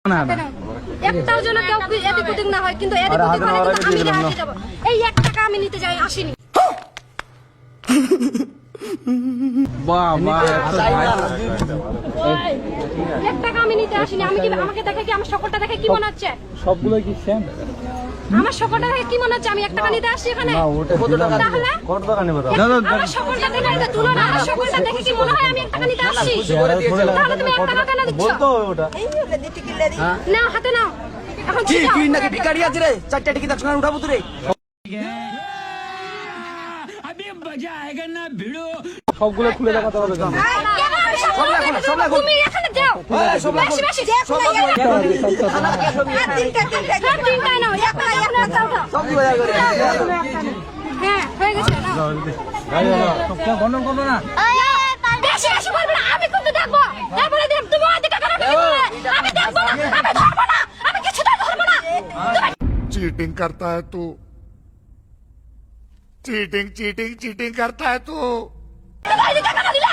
একটাও যেন কেউ এদিক ওদিক না হয়, কিন্তু এদিক ওদিক হলে কিন্তু আমি হারিয়ে যাব। এই 1 টাকা আমি নিতে যাই আসিনি। বাহ বাহ, 1 টাকা আমি নিতে আসিনি। আমি কি আমাকে দেখে কি আমার সকলটা দেখে কি মনে হচ্ছে? সবগুলো কি সেম? আমার সকলটা দেখে কি মনে হচ্ছে আমি 1 টাকা নিতে আসছি এখানে? তাহলে কত টাকা নেব? আমার সকলটা দেখে এটা তুলনা, আমার সকলটা দেখে কি মনে হয় আমি 1 টাকা নিতে আসছি? তাহলে তুমি 1 টাকা কেন দিচ্ছ? বলতো ওটা নাও হাতে নাও। এখন কি তুই নাকি ভিখারি আছে রে? 4টা টিকিট একসঙ্গে উঠাবো তুই রে। সবগুলো খুলে দেখাতে হবে কেন? তুমি এখানে যাও। সব লাগবে। বেশি বেশি সব লাগবে। তিনটাই নাও, একটা উঠাও। সব কি বাজার করে? হ্যাঁ হয়ে গেছে নাও। গন্ডন করো না। বেশি বেশি বলবে না, আমি কিন্তু দেখবো। তারপরে দেখ তুমি ওদিকে কেন ঠিক করে? আমি দেখবো না, আমি ধরবো না, আমি কিছুটা ধরবো না। चीटिंग करता है तू चीटिंग चीटिंग चीटिंग करता है तू তুমি ওদিকে কেন দিলে?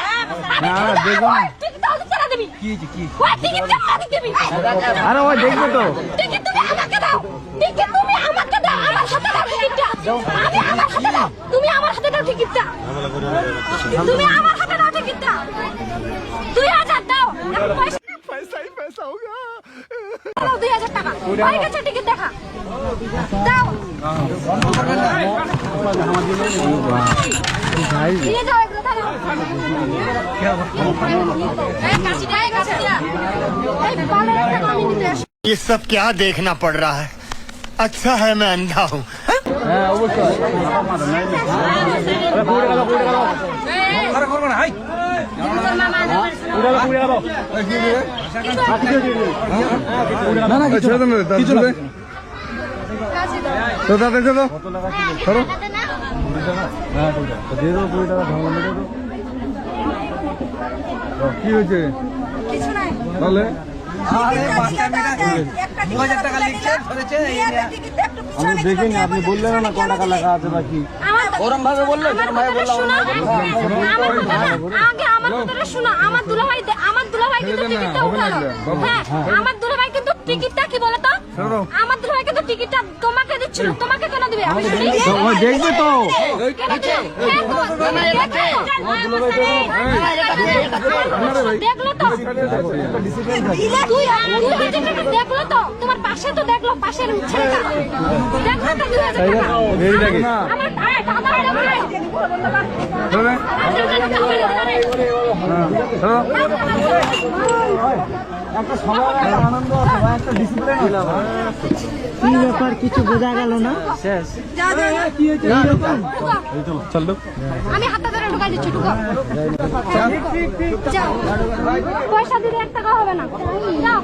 না দেখো না। টিকিট দাও, দিতে না দিবি। কি কি? ওই টিকিট কেন দিবি? আরে ওই দেখবে তো। টিকিট তুমি আমাকে দাও। টিকিট তুমি আমাকে দাও, আমার হাতে দাও টিকিটটা। আমি আমার হাতে দাও। তুমি আমার হাতে দাও টিকিটটা। তুমি আমার হাতে দাও টিকিটটা। 2000 দাও। এখন পয়সা पैसा ही पैसा होगा দাও 2000 টাকা। হয়ে গেছে টিকিট দেখা। দাও। নিয়ে যাও এগুলো দাও। এই কাশি দেয় কাশি দিয়া। এই বালের টাকা আমি নিতে আসি। ये सब क्या देखना पड़ रहा है अच्छा है मैं अंधा हूँ হ্যাঁ অবশ্যই। আরে পুরো গেল পুরো গেল। আরে করব না হাই। পুরো গেল পুরো গেল। না না কিছু না কিছু না। কাশি দাও। তো দাদা দেখো কত টাকা ছিল? ধরো। হ্যাঁ তো দিয়ে দাও 20 টাকা ধার মেরে দাও। কি হয়েছে? কিছু নাই। তাহলে আরে 2000 টাকা লিখছে ধরেছে এই আমি দেখিনি, আপনি বললেন না কত টাকা লেখা আছে বাকি। ওরম ভাবে বললে আমার ভাই বললাম আগে আমার কথাটা শোনো। আমার দুলাভাই কিন্তু টিকিটটা উঠালো। হ্যাঁ আমার দুলাভাই কিন্তু টিকিটটা কি বলে তো? আমার দুলাভাই কিন্তু টিকিটটা তোমাকে দিচ্ছিল। তোমাকে কেন দিবে? আমি শুনি। ওই দেখবে তো। কেন দিবে? দেখলো তো? তুই দেখলো তো? তোমার পাশে তো দেখলো, পাশের ছেলেটা দেখলো তো 2000 টাকা। এই দেখে আমার দাদা একটা সবার একটা আনন্দ আছে ভাই, একটা ডিসিপ্লিন আছে। কি ব্যাপার কিছু বোঝা গেল না? শেষ কি হয়েছে? এই তো চল তো। আমি হাতটা ধরে ঢুকাই দিচ্ছি। ঢুকো যাও। পয়সা দিলে 1 টাকা হবে না। যাও।